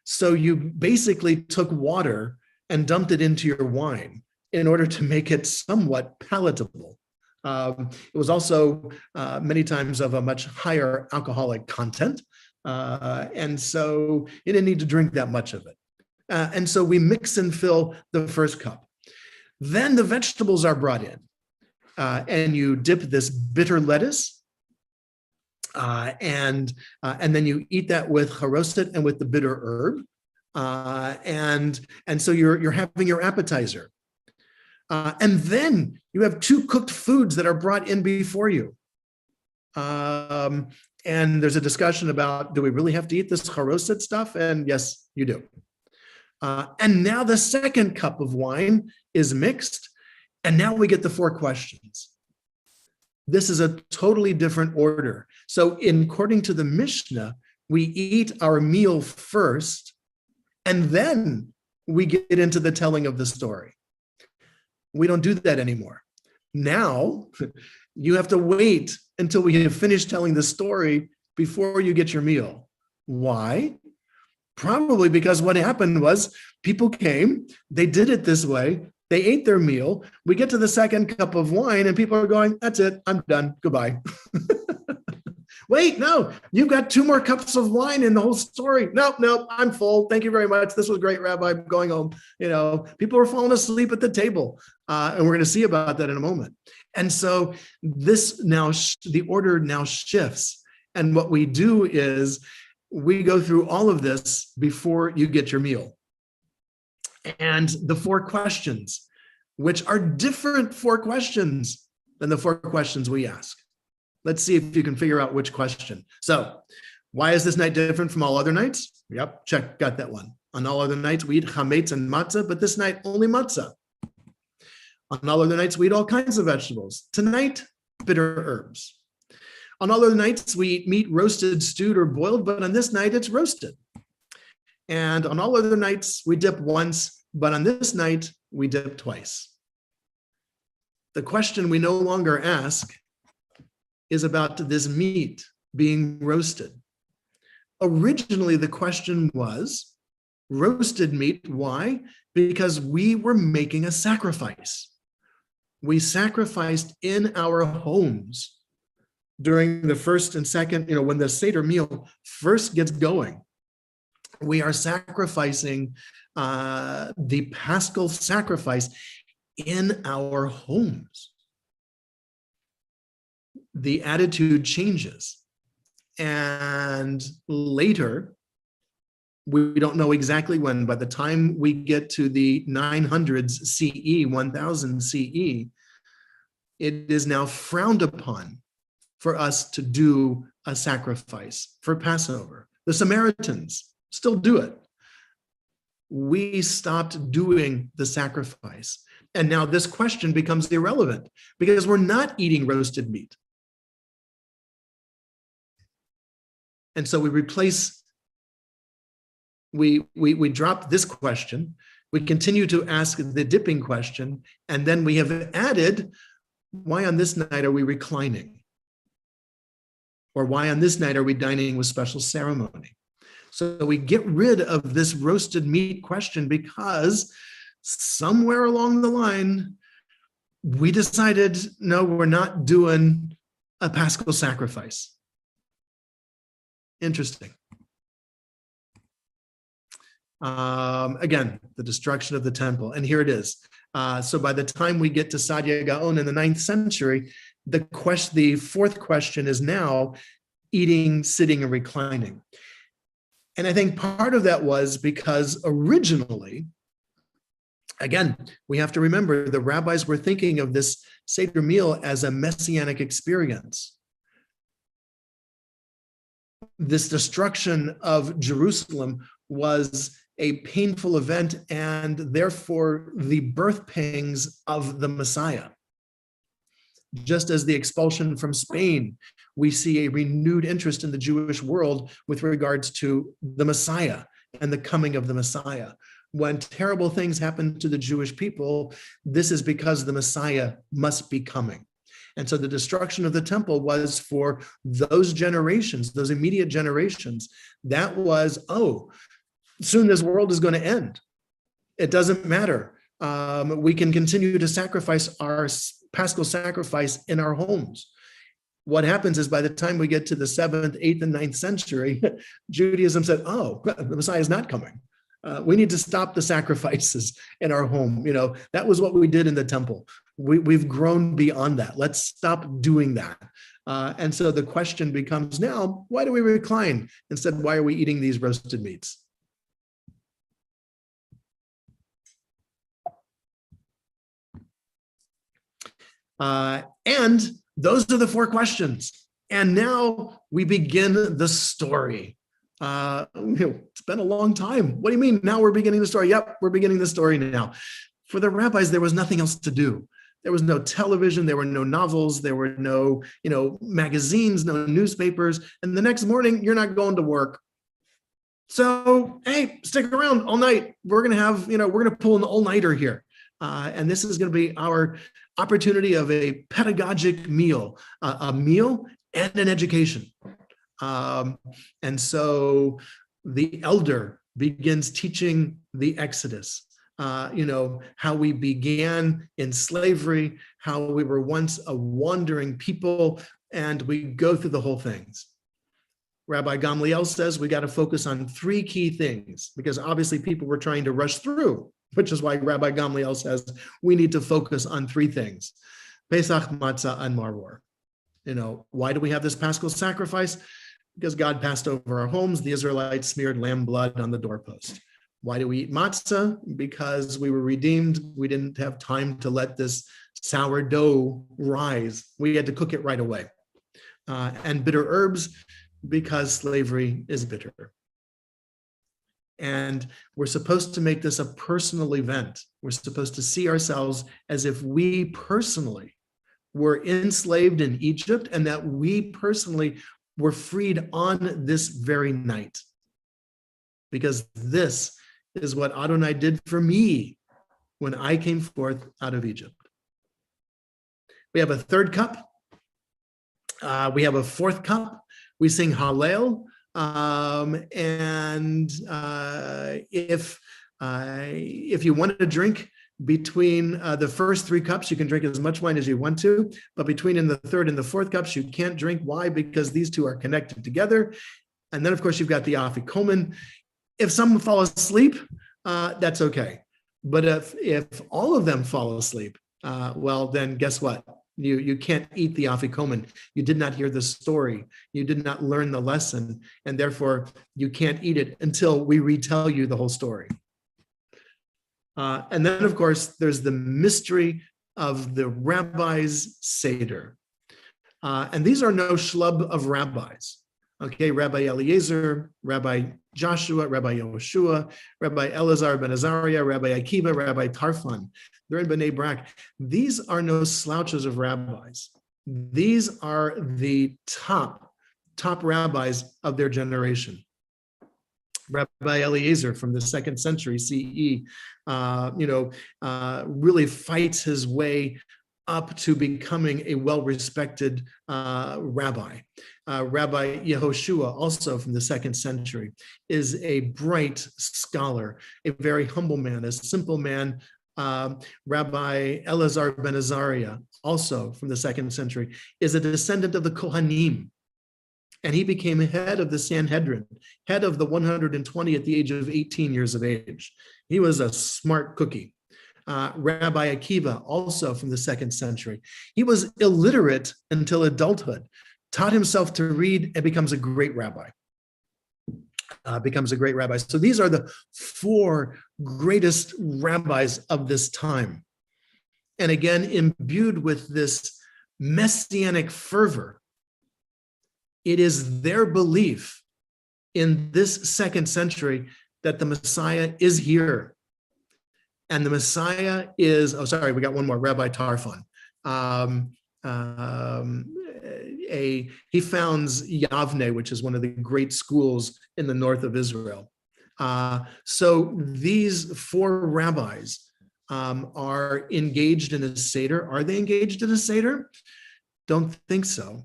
So you basically took water and dumped it into your wine in order to make it somewhat palatable. It was also many times of a much higher alcoholic content. And so you didn't need to drink that much of it. And so we mix and fill the first cup. Then the vegetables are brought in. And you dip this bitter lettuce. And then you eat that with charoset and with the bitter herb. And so you're having your appetizer. And then you have 2 cooked foods that are brought in before you. And there's a discussion about, do we really have to eat this charoset stuff? And yes, you do. And now the second cup of wine is mixed. And now we get the 4 questions. This is a totally different order. So according to the Mishnah, we eat our meal first, and then we get into the telling of the story. We don't do that anymore. Now, you have to wait until we have finished telling the story before you get your meal. Why? Probably because what happened was people came, they did it this way, they ate their meal, we get to the second cup of wine, and people are going, that's it, I'm done, goodbye. Wait, no, you've got 2 more cups of wine in the whole story. No, I'm full. Thank you very much. This was great, Rabbi. I'm going home. People were falling asleep at the table. And we're going to see about that in a moment. And so the order now shifts. And what we do is we go through all of this before you get your meal. And the 4 questions, which are different 4 questions than the 4 questions we ask. Let's see if you can figure out which question. So, why is this night different from all other nights? Yep, check, got that one. On all other nights, we eat humate and matzah, but this night, only matzah. On all other nights, we eat all kinds of vegetables. Tonight, bitter herbs. On all other nights, we eat meat roasted, stewed, or boiled, but on this night, it's roasted. And on all other nights, we dip once, but on this night, we dip twice. The question we no longer ask is about this meat being roasted. Originally, the question was roasted meat. Why? Because we were making a sacrifice. We sacrificed in our homes during the first and second, when the Seder meal first gets going. We are sacrificing the Paschal sacrifice in our homes. The attitude changes. And later, we don't know exactly when, by the time we get to the 900s CE, 1000 CE, it is now frowned upon for us to do a sacrifice for Passover. The Samaritans still do it. We stopped doing the sacrifice. And now this question becomes irrelevant because we're not eating roasted meat. And so we drop this question, we continue to ask the dipping question, and then we have added, why on this night are we reclining? Or why on this night are we dining with special ceremony? So we get rid of this roasted meat question because somewhere along the line, we decided, no, we're not doing a Paschal sacrifice. Interesting. Again, the destruction of the temple. And here it is. So by the time we get to Sadia Gaon in the 9th century, the 4th question is now eating, sitting, and reclining. And I think part of that was because originally, again, we have to remember the rabbis were thinking of this Seder meal as a messianic experience. This destruction of Jerusalem was a painful event and therefore the birth pangs of the Messiah. Just as the expulsion from Spain, we see a renewed interest in the Jewish world with regards to the Messiah and the coming of the Messiah. When terrible things happen to the Jewish people, this is because the Messiah must be coming. And so the destruction of the temple was for those generations, those immediate generations. That was, oh, soon this world is going to end. It doesn't matter. We can continue to sacrifice our Paschal sacrifice in our homes. What happens is by the time we get to the 7th, 8th, and 9th century, Judaism said, oh, the Messiah is not coming. We need to stop the sacrifices in our home. That was what we did in the temple. We've grown beyond that. Let's stop doing that. And so the question becomes now, why do we recline? Instead, why are we eating these roasted meats? And those are the 4 questions. And now we begin the story. It's been a long time. What do you mean now we're beginning the story? Yep, we're beginning the story now. For the rabbis, there was nothing else to do. There was no television, there were no novels, there were no, magazines, no newspapers. And the next morning, you're not going to work. So, hey, stick around all night. We're going to have, we're going to pull an all-nighter here. And this is going to be our opportunity of a pedagogic meal, a meal and an education. And so the elder begins teaching the Exodus, how we began in slavery, how we were once a wandering people, and we go through the whole things. Rabbi Gamliel says we got to focus on 3 key things because obviously people were trying to rush through, which is why Rabbi Gamliel says we need to focus on 3 things: Pesach, Matzah, and Maror. Why do we have this Paschal sacrifice? Because God passed over our homes. The Israelites smeared lamb blood on the doorpost. Why do we eat matzah? Because we were redeemed. We didn't have time to let this sourdough rise. We had to cook it right away. And bitter herbs, because slavery is bitter. And we're supposed to make this a personal event. We're supposed to see ourselves as if we personally were enslaved in Egypt and that we personally were freed on this very night. Because this is what Adonai did for me when I came forth out of Egypt. We have a 3rd cup. We have a 4th cup. We sing Hallel. If you want to drink between the first 3 cups, you can drink as much wine as you want to, but between in the 3rd and the 4th cups, you can't drink. Why? Because these 2 are connected together. And then, of course, you've got the afikomen. If someone falls asleep, that's okay. But if all of them fall asleep, well, then guess what? You can't eat the afikomen. You did not hear the story. You did not learn the lesson. And therefore, you can't eat it until we retell you the whole story. And then, of course, there's the mystery of the rabbi's Seder. And these are no schlub of rabbis. Okay, Rabbi Eliezer, Rabbi Joshua, Rabbi Yehoshua, Rabbi Elazar ben Azariah, Rabbi Akiva, Rabbi Tarfon. They're in Bnei Brak. These are no slouches of rabbis. These are the top rabbis of their generation. Rabbi Eliezer from the 2nd century CE, really fights his way up to becoming a well-respected rabbi. Rabbi Yehoshua, also from the 2nd century, is a bright scholar, a very humble man, a simple man. Rabbi Elazar ben Azariah, also from the 2nd century, is a descendant of the Kohanim. And he became head of the Sanhedrin, head of the 120 at the age of 18 years of age. He was a smart cookie. Rabbi Akiva, also from the 2nd century. He was illiterate until adulthood, taught himself to read, and becomes a great rabbi. So these are the 4 greatest rabbis of this time. And again, imbued with this messianic fervor, it is their belief in this 2nd century that the Messiah is here. And the Messiah is, we got one more, Rabbi Tarfon. He founds Yavne, which is one of the great schools in the north of Israel. So these 4 rabbis are engaged in a Seder. Are they engaged in a Seder? Don't think so.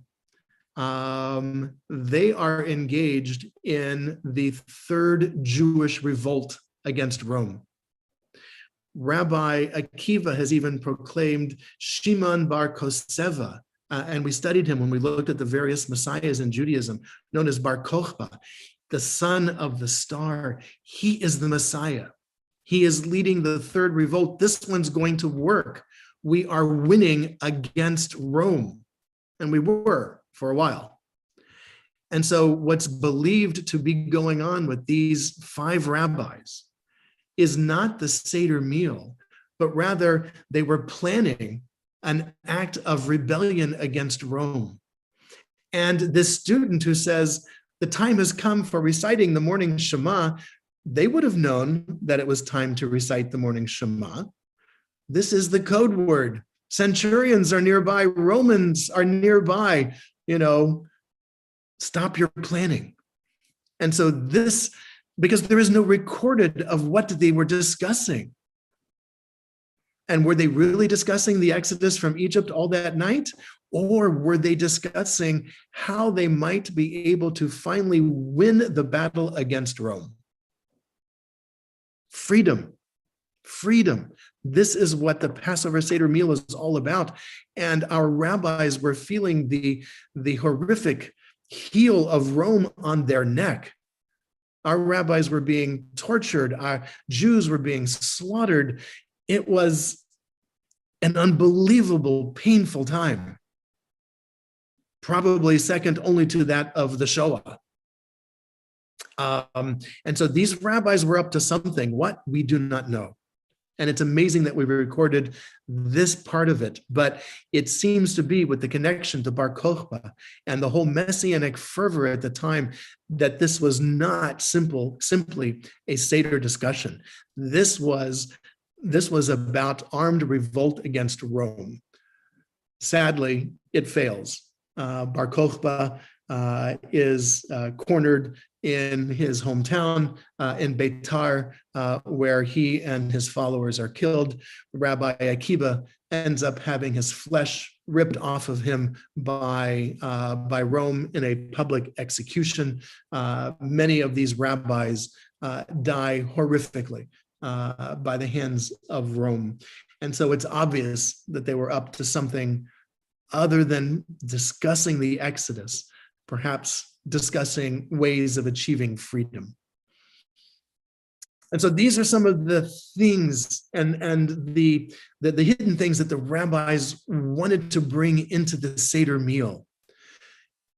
They are engaged in the third Jewish revolt against Rome. Rabbi Akiva has even proclaimed Shimon bar Koseva, and we studied him when we looked at the various messiahs in Judaism, known as Bar Kokhba, the son of the star. He is the Messiah. He is leading the third revolt. This one's going to work. We are winning against Rome, and we were for a while. And so what's believed to be going on with these 5 rabbis is not the Seder meal, but rather they were planning an act of rebellion against Rome. And this student who says, the time has come for reciting the morning Shema, they would have known that it was time to recite the morning Shema. This is the code word. Centurions are nearby, Romans are nearby, stop your planning. And so this, because there is no recorded of what they were discussing. And were they really discussing the exodus from Egypt all that night? Or were they discussing how they might be able to finally win the battle against Rome? Freedom, freedom. This is what the Passover Seder meal is all about. And our rabbis were feeling the horrific heel of Rome on their neck. Our rabbis were being tortured. Our Jews were being slaughtered. It was an unbelievable, painful time. Probably second only to that of the Shoah. And so these rabbis were up to something. What? We do not know. And it's amazing that we've recorded this part of it, but it seems to be with the connection to Bar Kokhba and the whole messianic fervor at the time that this was not simply a Seder discussion. This was about armed revolt against Rome. Sadly, it fails. Bar Kokhba is cornered in his hometown in Beitar, where he and his followers are killed. Rabbi Akiva ends up having his flesh ripped off of him by Rome in a public execution. Many of these rabbis die horrifically by the hands of Rome. And so it's obvious that they were up to something other than discussing the Exodus, perhaps discussing ways of achieving freedom. And so these are some of the things and the hidden things that the rabbis wanted to bring into the Seder meal.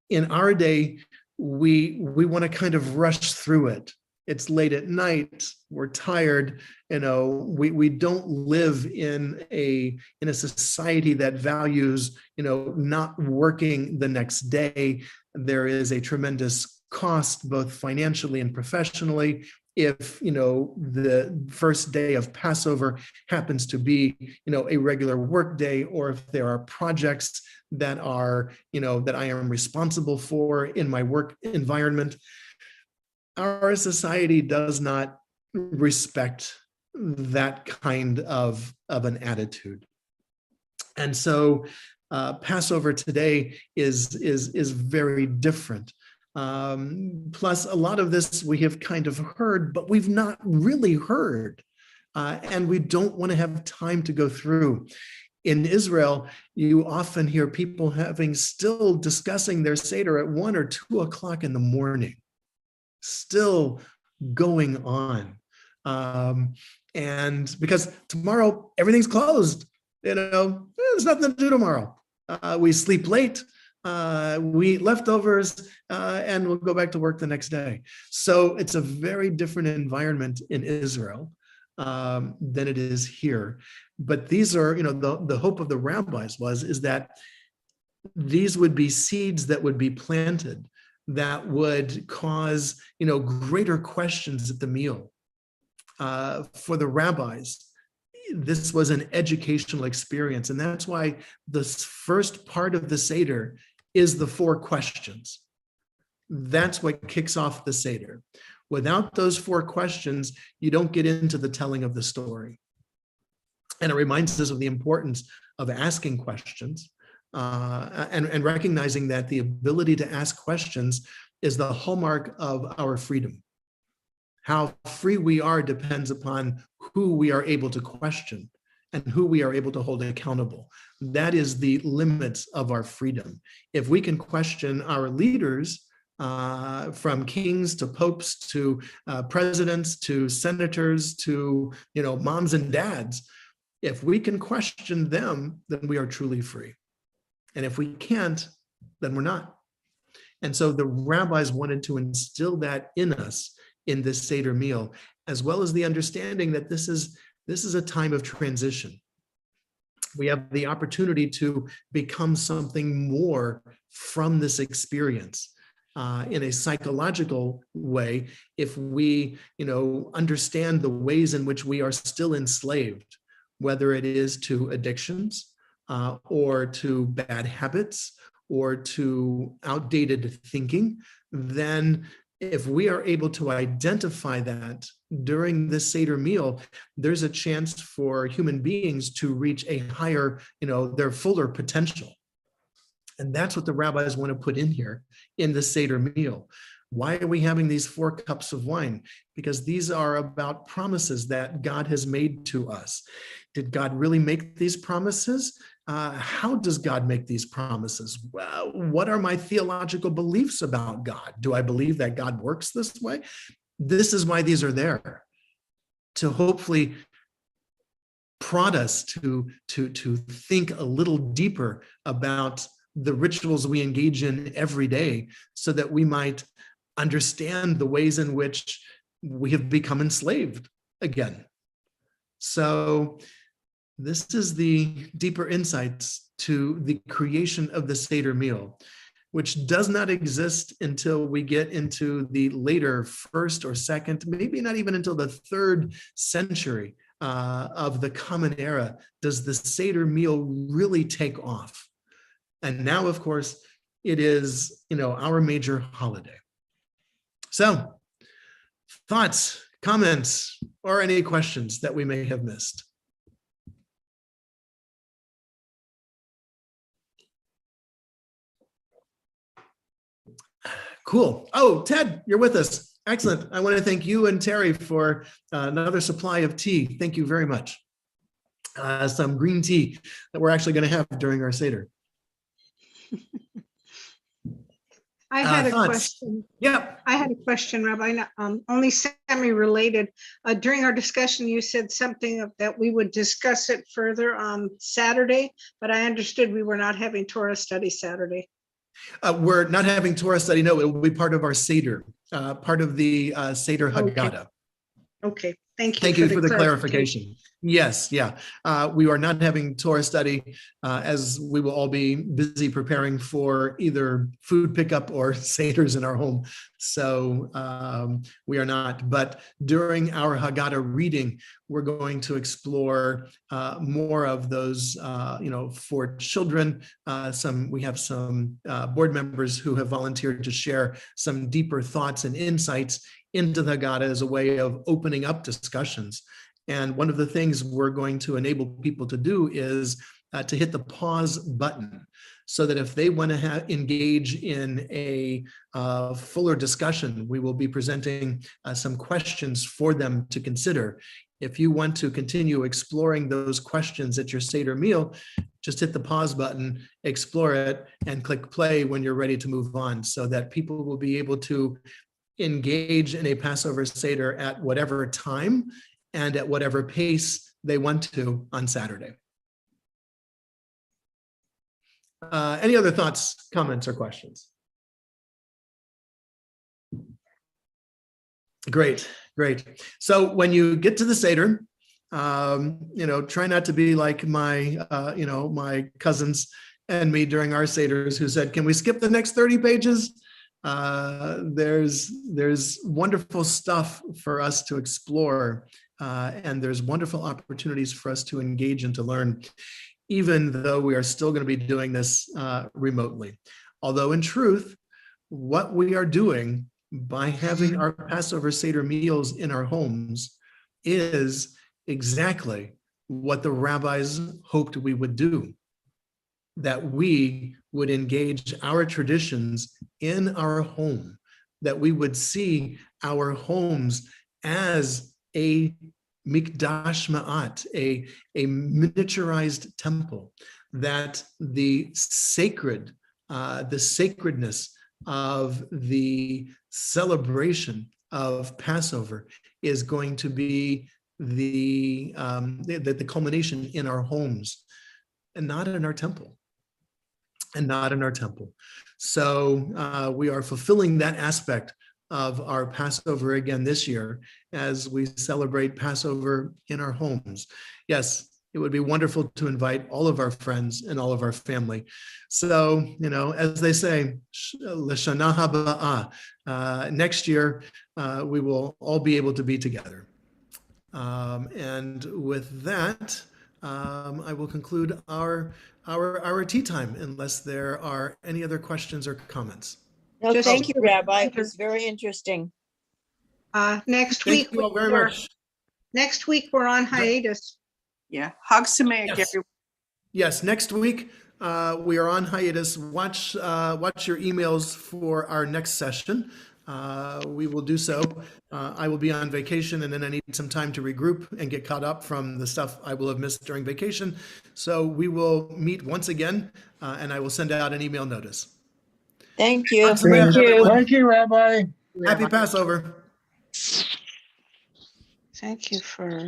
In our day, we want to kind of rush through it. It's late at night, we're tired, we don't live in a society that values, not working the next day. There is a tremendous cost, both financially and professionally, if the first day of Passover happens to be a regular work day, or if there are projects that are that I am responsible for in my work environment. Our society does not respect that kind of an attitude. And so Passover today is very different. Plus, a lot of this we have kind of heard, but we've not really heard. And we don't want to have time to go through. In Israel, you often hear people still discussing their Seder at 1 or 2 o'clock in the morning. Still going on. And because tomorrow everything's closed, there's nothing to do tomorrow. We sleep late, we eat leftovers, and we'll go back to work the next day. So it's a very different environment in Israel than it is here. But these are, the hope of the rabbis is that these would be seeds that would be planted that would cause, greater questions at the meal. For the rabbis, this was an educational experience. And that's why this first part of the Seder is the 4 questions. That's what kicks off the Seder. Without those 4 questions, you don't get into the telling of the story. And it reminds us of the importance of asking questions, and recognizing that the ability to ask questions is the hallmark of our freedom. How free we are depends upon who we are able to question and who we are able to hold accountable. That is the limits of our freedom. If we can question our leaders, from kings to popes to presidents to senators to moms and dads, if we can question them, then we are truly free. And if we can't, then we're not. And so the rabbis wanted to instill that in us in this Seder meal, as well as the understanding that this is a time of transition. We have the opportunity to become something more from this experience in a psychological way if we understand the ways in which we are still enslaved, whether it is to addictions, or to bad habits, or to outdated thinking. Then if we are able to identify that during this Seder meal, there's a chance for human beings to reach a higher, their fuller potential. And that's what the rabbis want to put in here in the Seder meal. Why are we having these 4 cups of wine? Because these are about promises that God has made to us. Did God really make these promises? How does God make these promises? Well, what are my theological beliefs about God? Do I believe that God works this way? This is why these are there, to hopefully prod us to think a little deeper about the rituals we engage in every day, so that we might understand the ways in which we have become enslaved again. So this is the deeper insights to the creation of the Seder meal, which does not exist until we get into the later 1st or 2nd, maybe not even until the 3rd century of the Common Era does the Seder meal really take off. And now, of course, it is, our major holiday. So, thoughts, comments, or any questions that we may have missed? Cool. Oh, Ted, you're with us. Excellent. I want to thank you and Terry for another supply of tea. Thank you very much. Some green tea that we're actually going to have during our Seder. I had a thoughts? question. Yeah. I had a question, Rabbi, only semi-related. During our discussion, you said something that we would discuss it further on Saturday, but I understood we were not having Torah study Saturday. We're not having Torah study. No, it will be part of our Seder, part of the Seder Haggadah. Okay. Thank you. Thank you for the clarification. Yes, yeah. We are not having Torah study as we will all be busy preparing for either food pickup or Seders in our home. So we are not. But during our Haggadah reading, we're going to explore more of those, for children. We have some board members who have volunteered to share some deeper thoughts and insights into the Haggadah as a way of opening up discussions. And one of the things we're going to enable people to do is to hit the pause button, so that if they want to engage in a fuller discussion, we will be presenting some questions for them to consider. If you want to continue exploring those questions at your Seder meal, just hit the pause button, explore it, and click play when you're ready to move on, so that people will be able to engage in a Passover Seder at whatever time and at whatever pace they want to on Saturday. Any other thoughts, comments, or questions? Great. So when you get to the Seder, try not to be like my cousins and me during our Seders who said, can we skip the next 30 pages? There's wonderful stuff for us to explore, and there's wonderful opportunities for us to engage and to learn, even though we are still going to be doing this remotely. Although in truth, what we are doing by having our Passover Seder meals in our homes is exactly what the rabbis hoped we would do. that we would engage our traditions in our home, that we would see our homes as a mikdash ma'at, a miniaturized temple, that the sacredness of the celebration of Passover is going to be the culmination in our homes and not in our temple. So we are fulfilling that aspect of our Passover again this year as we celebrate Passover in our homes. Yes, it would be wonderful to invite all of our friends and all of our family. So, as they say, L'Shana Haba'ah, next year we will all be able to be together. And with that, I will conclude our tea time unless there are any other questions or comments. No, Just thank you, a Rabbi. It reminder. was very interesting. Next week, Thank you all very much. next week, we're on hiatus. Yeah, Hag Sameach, Yes. everyone. Yes, next week we are on hiatus. Watch your emails for our next session. We will do so. I will be on vacation, and then I need some time to regroup and get caught up from the stuff I will have missed during vacation. So we will meet once again, and I will send out an email notice. Thank you. Thank you. Everyone. Thank you, Rabbi. Happy Passover. Thank you for.